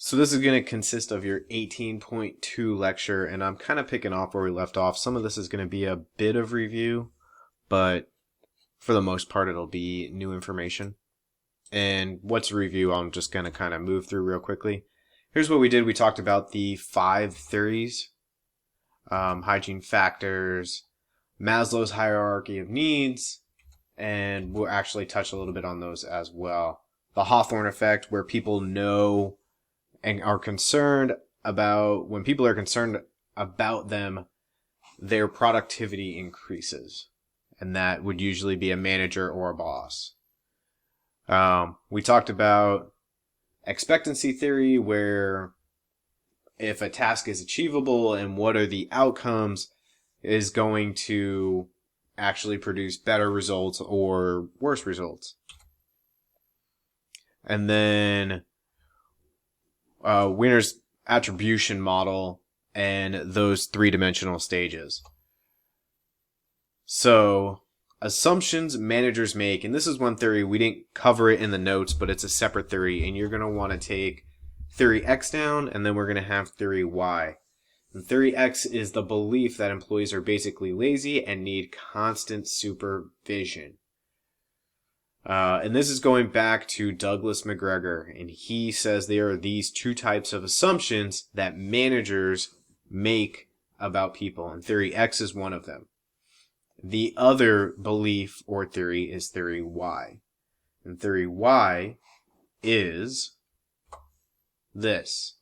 So this is going to consist of your 18.2 lecture, and I'm kind of picking off where we left off. Some of this is going to be a bit of review, but for the most part it'll be new information. And what's a review, I'm just going to kind of move through real quickly. Here's what we did. We talked about the 5 theories, hygiene factors, Maslow's hierarchy of needs, and we'll actually touch a little bit on those as well. The Hawthorne effect, where people know and are concerned about, when people are concerned about them, their productivity increases. And that would usually be a manager or a boss. We talked about expectancy theory, where if a task is achievable and what are the outcomes is going to actually produce better results or worse results. And then Wiener's attribution model and those three-dimensional stages. So, assumptions managers make, and this is one theory, we didn't cover it in the notes, but it's a separate theory, and you're going to want to take theory X down, and then we're going to have theory Y. And theory X is the belief that employees are basically lazy and need constant supervision. And this is going back to Douglas McGregor, and he says there are these two types of assumptions that managers make about people, and theory X is one of them. The other belief or theory is theory Y. And theory Y is this: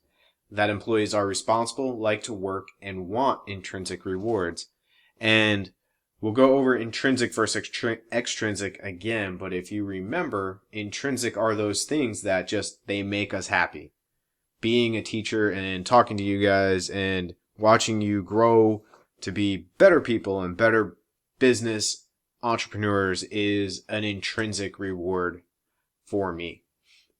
that employees are responsible, like to work, and want intrinsic rewards. And we'll go over intrinsic versus extrinsic again, but if you remember, intrinsic are those things that just, they make us happy. Being a teacher and talking to you guys and watching you grow to be better people and better business entrepreneurs is an intrinsic reward for me.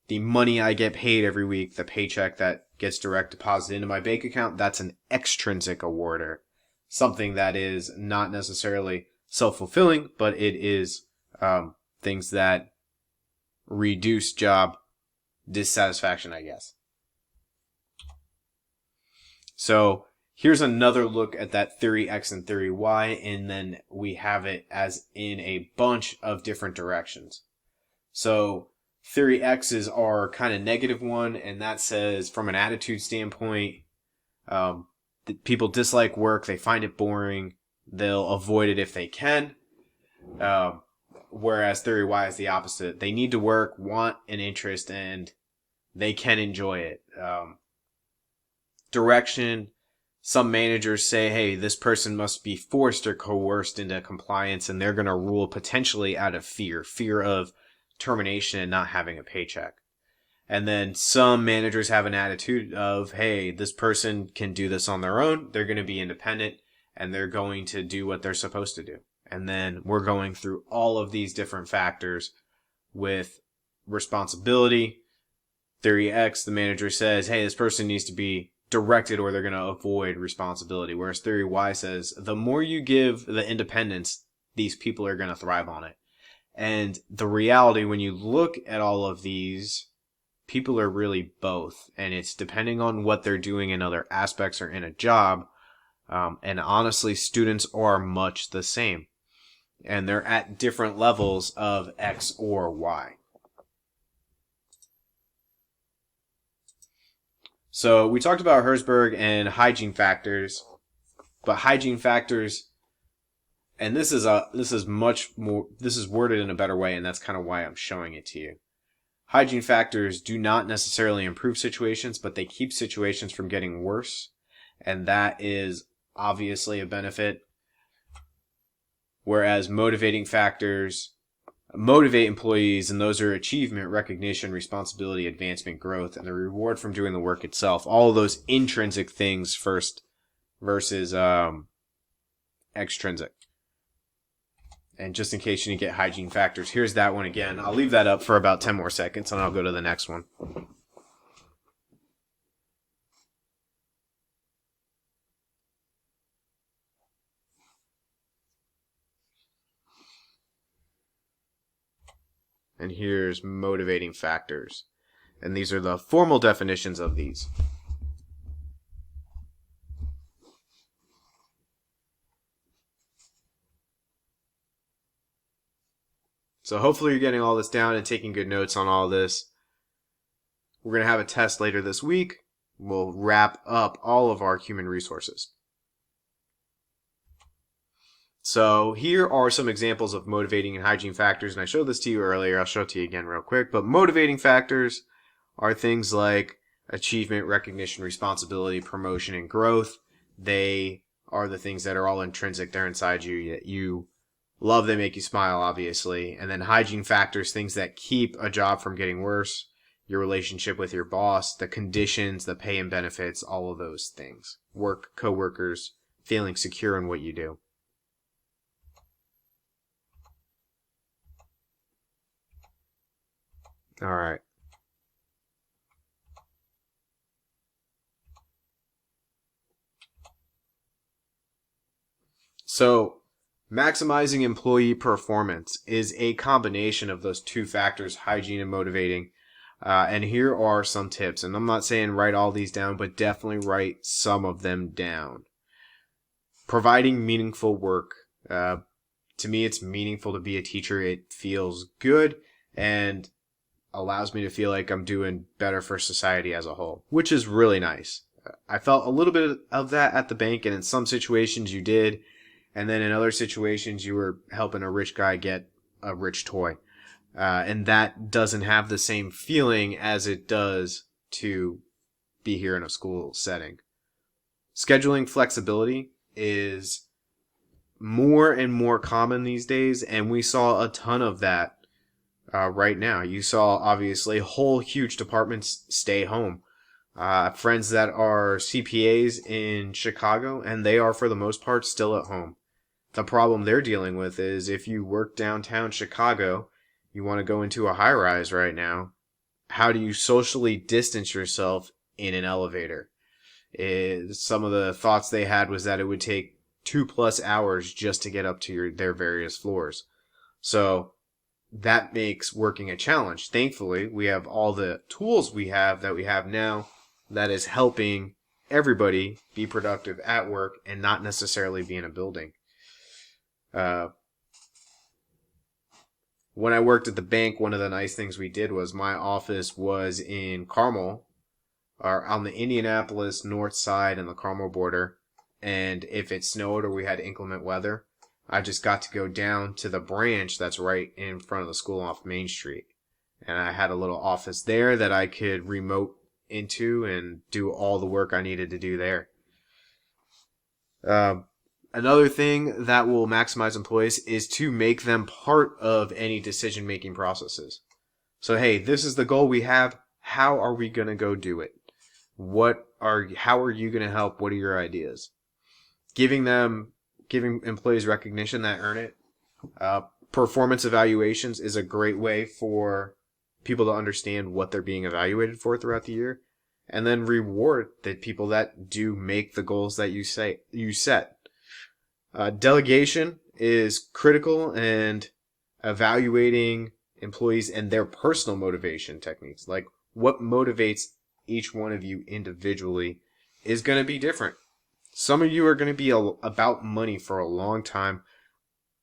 The money I get paid every week, the paycheck that gets direct deposited into my bank account, that's an extrinsic awarder. Something that is not necessarily self-fulfilling, but it is things that reduce job dissatisfaction, I guess. So here's another look at that theory X and theory Y, and then we have it as in a bunch of different directions. So theory X is our kind of negative one, and that says, from an attitude standpoint, people dislike work, they find it boring, they'll avoid it if they can. Whereas theory Y is the opposite. They need to work, want an interest, and they can enjoy it. Direction. Some managers say, hey, this person must be forced or coerced into compliance, and they're going to rule potentially out of fear of termination and not having a paycheck. And then some managers have an attitude of, hey, this person can do this on their own, they're going to be independent, and they're going to do what they're supposed to do. And then we're going through all of these different factors with responsibility. Theory X, the manager says, hey, this person needs to be directed or they're going to avoid responsibility. Whereas theory Y says, the more you give the independence, these people are going to thrive on it. And the reality, when you look at all of these, people are really both. And it's depending on what they're doing in other aspects or in a job. And honestly, students are much the same. And they're at different levels of X or Y. So we talked about Herzberg and hygiene factors, but hygiene factors, and this is much more, this is worded in a better way, and that's kind of why I'm showing it to you. Hygiene factors do not necessarily improve situations, but they keep situations from getting worse, and that is obviously a benefit. Whereas motivating factors motivate employees, and those are achievement, recognition, responsibility, advancement, growth, and the reward from doing the work itself. All of those intrinsic things first versus extrinsic. And just in case you didn't get hygiene factors, here's that one again. I'll leave that up for about 10 more seconds, and I'll go to the next one. And here's motivating factors. And these are the formal definitions of these. So hopefully you're getting all this down and taking good notes on all this. We're going to have a test later this week. We'll wrap up all of our human resources. So here are some examples of motivating and hygiene factors, and I showed this to you earlier. I'll show it to you again real quick. But motivating factors are things like achievement, recognition, responsibility, promotion, and growth. They are the things that are all intrinsic. They're inside you. You love, they make you smile, obviously. And then hygiene factors, things that keep a job from getting worse. Your relationship with your boss, the conditions, the pay and benefits, all of those things. Work, coworkers, feeling secure in what you do. All right. So, maximizing employee performance is a combination of those two factors, hygiene and motivating. And here are some tips. And I'm not saying write all these down, but definitely write some of them down. Providing meaningful work. To me, it's meaningful to be a teacher. It feels good and allows me to feel like I'm doing better for society as a whole, which is really nice. I felt a little bit of that at the bank, and in some situations you did, and then in other situations you were helping a rich guy get a rich toy. And that doesn't have the same feeling as it does to be here in a school setting. Scheduling flexibility is more and more common these days, and we saw a ton of that right now. You saw, obviously, whole huge departments stay home. Friends that are CPAs in Chicago, and they are, for the most part, still at home. The problem they're dealing with is if you work downtown Chicago, you want to go into a high-rise right now, how do you socially distance yourself in an elevator? Some of the thoughts they had was that it would take 2+ hours just to get up to their various floors. So that makes working a challenge. Thankfully, we have all the tools we have now that is helping everybody be productive at work and not necessarily be in a building. When I worked at the bank, one of the nice things we did was my office was in Carmel, or on the Indianapolis north side and the Carmel border. And if it snowed or we had inclement weather, I just got to go down to the branch that's right in front of the school off Main Street. And I had a little office there that I could remote into and do all the work I needed to do there. Another thing that will maximize employees is to make them part of any decision-making processes. So, hey, this is the goal we have. How are we going to go do it? How are you going to help? What are your ideas? Giving employees recognition that earn it. Performance evaluations is a great way for people to understand what they're being evaluated for throughout the year. And then reward the people that do make the goals that you set. Delegation is critical, and evaluating employees and their personal motivation techniques, like what motivates each one of you individually, is going to be different. Some of you are going to be about money for a long time.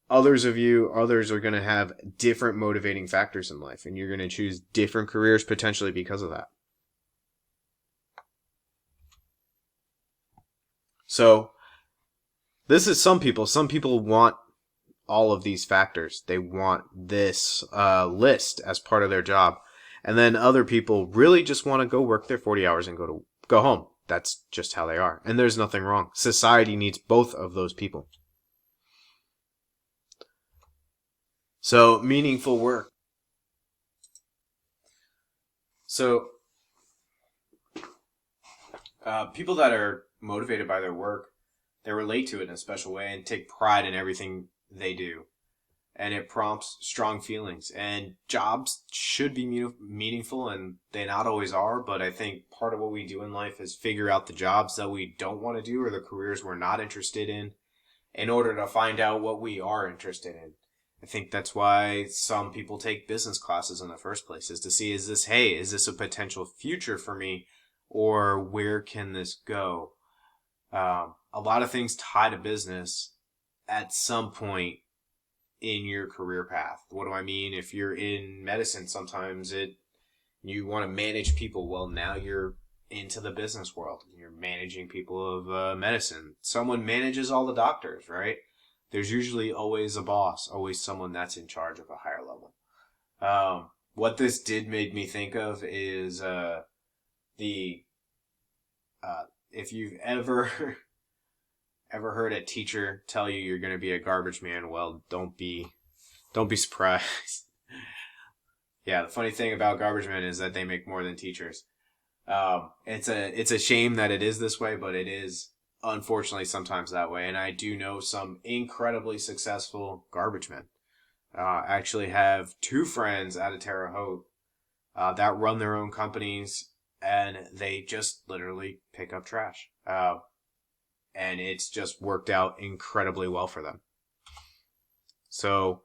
Others are going to have different motivating factors in life, and you're going to choose different careers potentially because of that. So, this is some people. Some people want all of these factors. They want this list as part of their job. And then other people really just want to go work their 40 hours and go home. That's just how they are. And there's nothing wrong. Society needs both of those people. So, meaningful work. So, people that are motivated by their work, they relate to it in a special way and take pride in everything they do. And it prompts strong feelings. And jobs should be meaningful, and they not always are, but I think part of what we do in life is figure out the jobs that we don't want to do or the careers we're not interested in order to find out what we are interested in. I think that's why some people take business classes in the first place, is to see, is this a potential future for me, or where can this go? A lot of things tie to business at some point in your career path. What do I mean? If you're in medicine, sometimes you want to manage people. Well, now you're into the business world. You're managing people of medicine. Someone manages all the doctors, right? There's usually always a boss, always someone that's in charge of a higher level. What this did make me think of is if you've ever ever heard a teacher tell you you're going to be a garbage man, well, don't be surprised. Yeah, the funny thing about garbage men is that they make more than teachers. It's a shame that it is this way, but it is unfortunately sometimes that way. And I do know some incredibly successful garbage men. I actually have two friends out of Terre Haute that run their own companies, and they just literally pick up trash. And it's just worked out incredibly well for them. So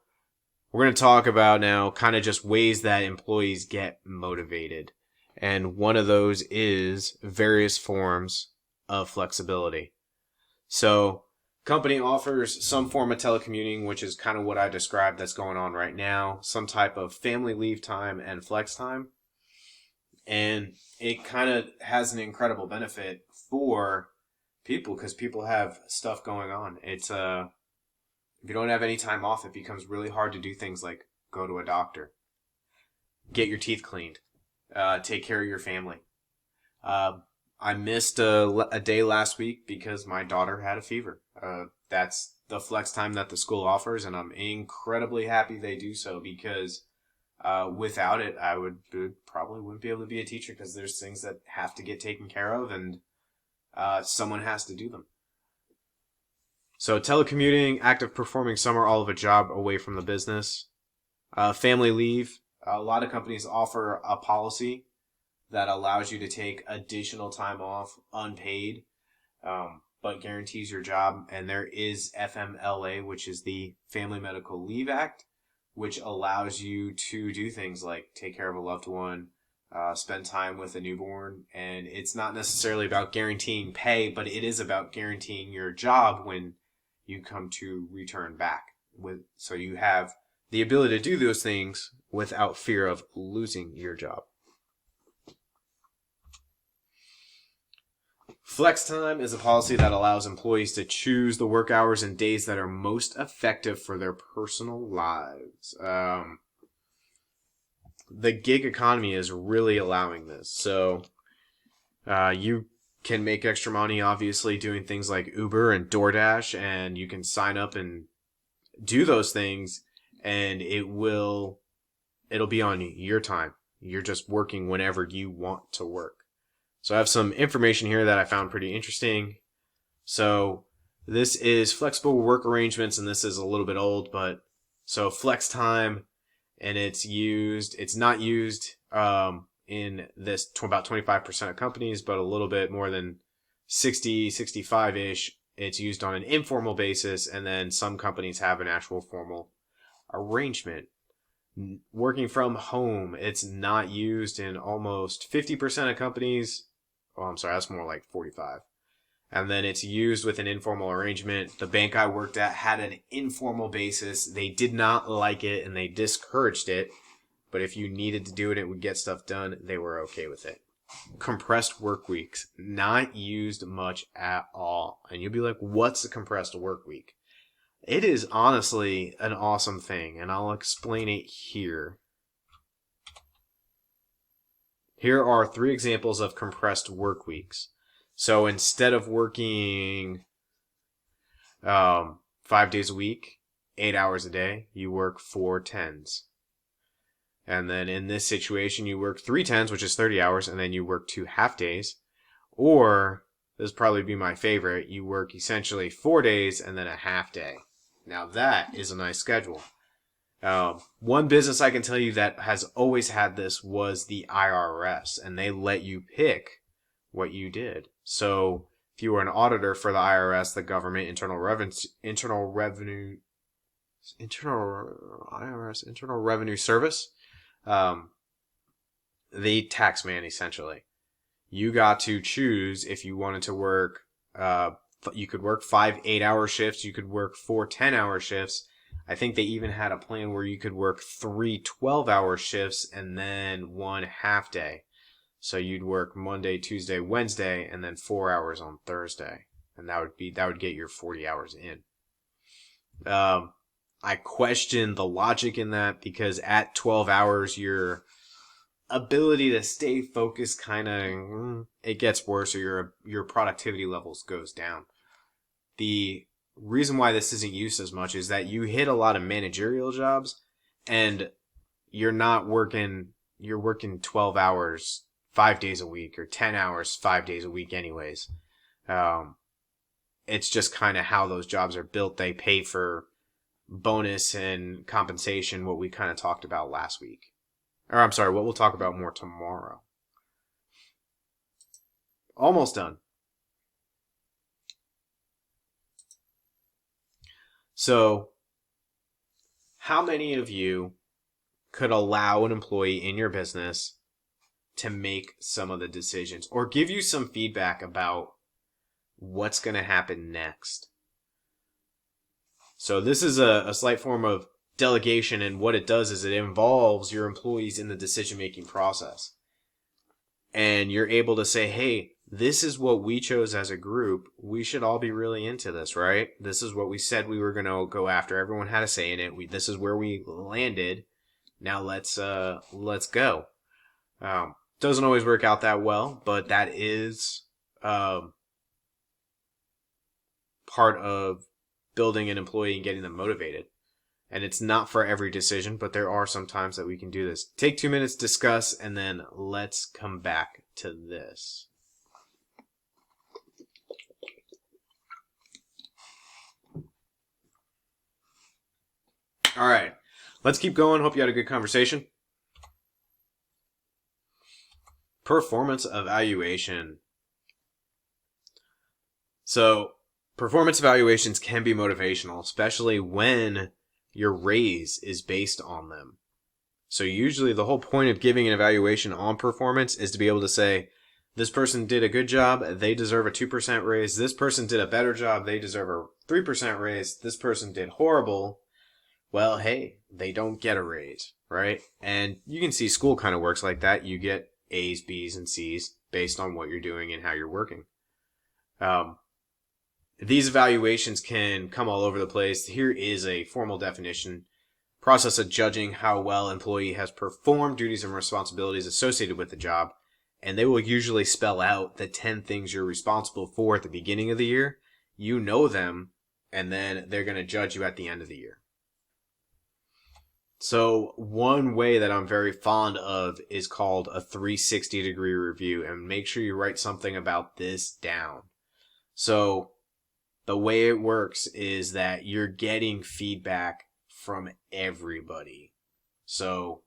we're going to talk about now kind of just ways that employees get motivated. And one of those is various forms of flexibility. So company offers some form of telecommuting, which is kind of what I described that's going on right now, some type of family leave time and flex time. And it kind of has an incredible benefit for people because people have stuff going on. It's if you don't have any time off, it becomes really hard to do things like go to a doctor, get your teeth cleaned, take care of your family. I missed a day last week because my daughter had a fever. That's the flex time that the school offers, and I'm incredibly happy they do so because without it, I probably wouldn't be able to be a teacher because there's things that have to get taken care of, and someone has to do them. So telecommuting, active performing some or all of a job away from the business. Family leave. A lot of companies offer a policy that allows you to take additional time off unpaid, but guarantees your job. And there is FMLA, which is the Family Medical Leave Act, which allows you to do things like take care of a loved one, spend time with a newborn. And it's not necessarily about guaranteeing pay, but it is about guaranteeing your job when you come to return back. So you have the ability to do those things without fear of losing your job. Flex time is a policy that allows employees to choose the work hours and days that are most effective for their personal lives. The gig economy is really allowing this. So you can make extra money, obviously, doing things like Uber and DoorDash, and you can sign up and do those things, and it'll be on your time. You're just working whenever you want to work. So I have some information here that I found pretty interesting. So this is flexible work arrangements, and this is a little bit old, but so flex time, and it's not used in this about 25% of companies, but a little bit more than 60, 65-ish. It's used on an informal basis, and then some companies have an actual formal arrangement. Working from home, it's not used in almost 50% of companies. Oh, I'm sorry, that's more like 45. And then it's used with an informal arrangement. The bank I worked at had an informal basis. They did not like it, and they discouraged it. But if you needed to do it, it would get stuff done. They were okay with it. Compressed work weeks, not used much at all. And you'll be like, what's a compressed work week? It is honestly an awesome thing, and I'll explain it here. Here are 3 examples of compressed work weeks. So instead of working 5 days a week, 8 hours a day, you work 4 10s. And then in this situation, you work 3 10s, which is 30 hours, and then you work 2 half days. Or, this would probably be my favorite, you work essentially 4 days and then a half day. Now that is a nice schedule. One business I can tell you that has always had this was the IRS, and they let you pick what you did. So if you were an auditor for the IRS, the government, Internal Revenue Internal Revenue Service. The tax man, essentially. You got to choose if you wanted to work, you could work 5 8-hour shifts, you could work 4 10-hour shifts. I think they even had a plan where you could work 3 12-hour shifts and then 1 half day. So you'd work Monday, Tuesday, Wednesday, and then 4 hours on Thursday. And that would get your 40 hours in. I question the logic in that because at 12 hours, your ability to stay focused kind of, it gets worse, or your productivity levels goes down. The reason why this isn't used as much is that you hit a lot of managerial jobs and you're working 12 hours 5 days a week or 10 hours 5 days a week anyways. It's just kind of how those jobs are built. They pay for bonus and compensation, what we kind of talked about last week. Or I'm sorry, what we'll talk about more tomorrow. Almost done. So, how many of you could allow an employee in your business to make some of the decisions or give you some feedback about what's going to happen next? So this is a slight form of delegation, and what it does is it involves your employees in the decision-making process. And you're able to say, hey, this is what we chose as a group. We should all be really into this, right? This is what we said we were going to go after. Everyone had a say in it. This is where we landed. Now let's go. Doesn't always work out that well, but that is part of building an employee and getting them motivated. And it's not for every decision, but there are some times that we can do this. Take 2 minutes, discuss, and then let's come back to this. All right, let's keep going. Hope you had a good conversation. Performance evaluation. So, performance evaluations can be motivational, especially when your raise is based on them. So usually the whole point of giving an evaluation on performance is to be able to say, this person did a good job, they deserve a 2% raise. This person did a better job, they deserve a 3% raise. This person did horrible. Well, hey, they don't get a raise, right? And you can see school kind of works like that. You get A's, B's, and C's based on what you're doing and how you're working. These evaluations can come all over the place. Here is a formal definition. Process of judging how well employee has performed duties and responsibilities associated with the job. And they will usually spell out the 10 things you're responsible for at the beginning of the year. You know them, and then they're going to judge you at the end of the year. So one way that I'm very fond of is called a 360-degree review. And make sure you write something about this down. So the way it works is that you're getting feedback from everybody. So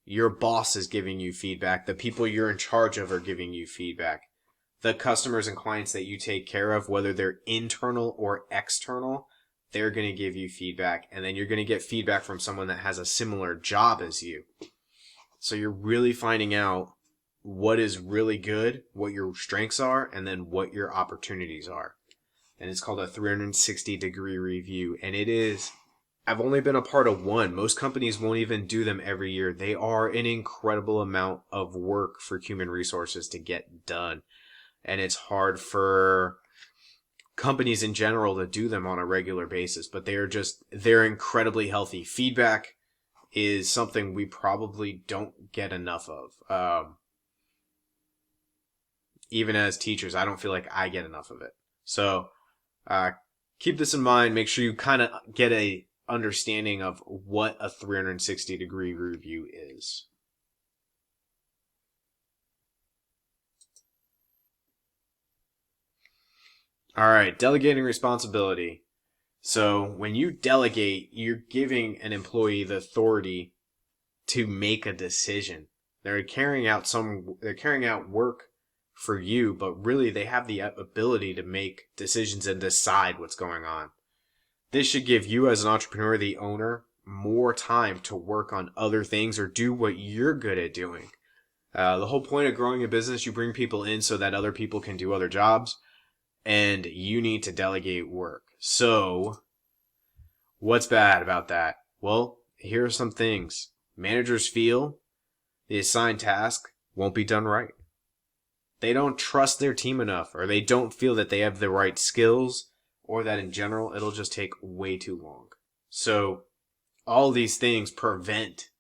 your boss is giving you feedback. The people you're in charge of are giving you feedback. The customers and clients that you take care of, whether they're internal or external, they're going to give you feedback. And then you're going to get feedback from someone that has a similar job as you. So you're really finding out what is really good, what your strengths are, and then what your opportunities are. And it's called a 360-degree review. And it is, I've only been a part of one. Most companies won't even do them every year. They are an incredible amount of work for human resources to get done. And it's hard for companies in general to do them on a regular basis. But they're incredibly healthy. Feedback is something we probably don't get enough of. Even as teachers, I don't feel like I get enough of it. So keep this in mind. Make sure you kind of get a understanding of what a 360-degree review is. All right, delegating responsibility. So when you delegate, you're giving an employee the authority to make a decision. They're carrying out work for you, but really they have the ability to make decisions and decide what's going on. This should give you as an entrepreneur, the owner, more time to work on other things or do what you're good at doing. The whole point of growing a business, you bring people in so that other people can do other jobs, and you need to delegate work. So, what's bad about that? Well, here are some things. Managers feel the assigned task won't be done right. They don't trust their team enough, or they don't feel that they have the right skills, or that in general it'll just take way too long. So, all these things prevent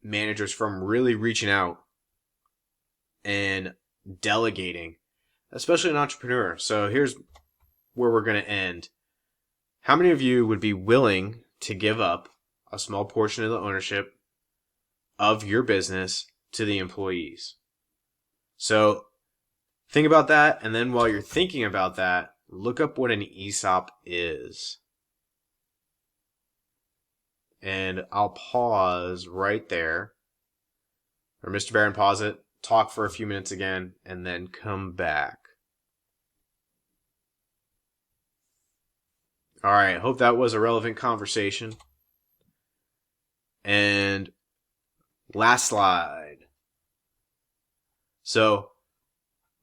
managers from really reaching out and delegating, especially an entrepreneur. So here's where we're going to end. How many of you would be willing to give up a small portion of the ownership of your business to the employees? So think about that, and then while you're thinking about that, look up what an ESOP is. And I'll pause right there. Or Mr. Barron, pause it, talk for a few minutes again, and then come back. All right, hope that was a relevant conversation. And last slide. So,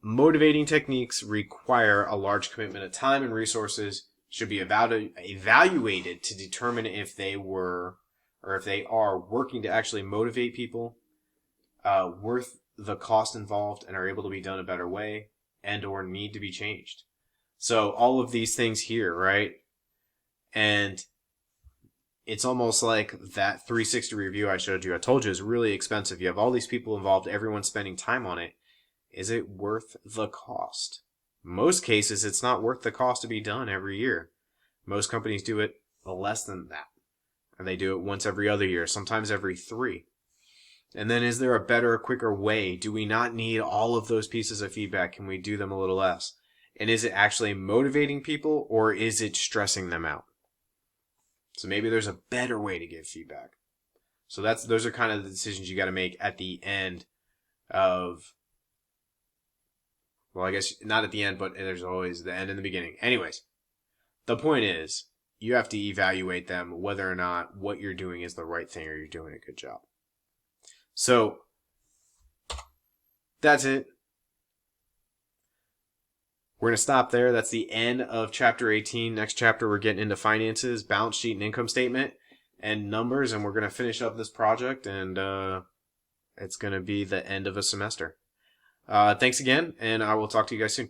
motivating techniques require a large commitment of time and resources, should be evaluated to determine if they were, or if they are working to actually motivate people, worth the cost involved, and are able to be done a better way, and or need to be changed. So all of these things here, right? And it's almost like that 360 review I showed you. I told you it's really expensive. You have all these people involved, everyone's spending time on it. Is it worth the cost? Most cases, it's not worth the cost to be done every year. Most companies do it less than that. And they do it once every other year, sometimes every 3. And then is there a better, quicker way? Do we not need all of those pieces of feedback? Can we do them a little less? And is it actually motivating people, or is it stressing them out? So maybe there's a better way to give feedback. So those are kind of the decisions you got to make at the end of, well, I guess not at the end, but there's always the end and the beginning. Anyways, the point is, you have to evaluate them whether or not what you're doing is the right thing or you're doing a good job. So, that's it. We're going to stop there. That's the end of chapter 18. Next chapter, we're getting into finances, balance sheet, and income statement, and numbers, and we're going to finish up this project, and it's going to be the end of a semester. Thanks again, and I will talk to you guys soon.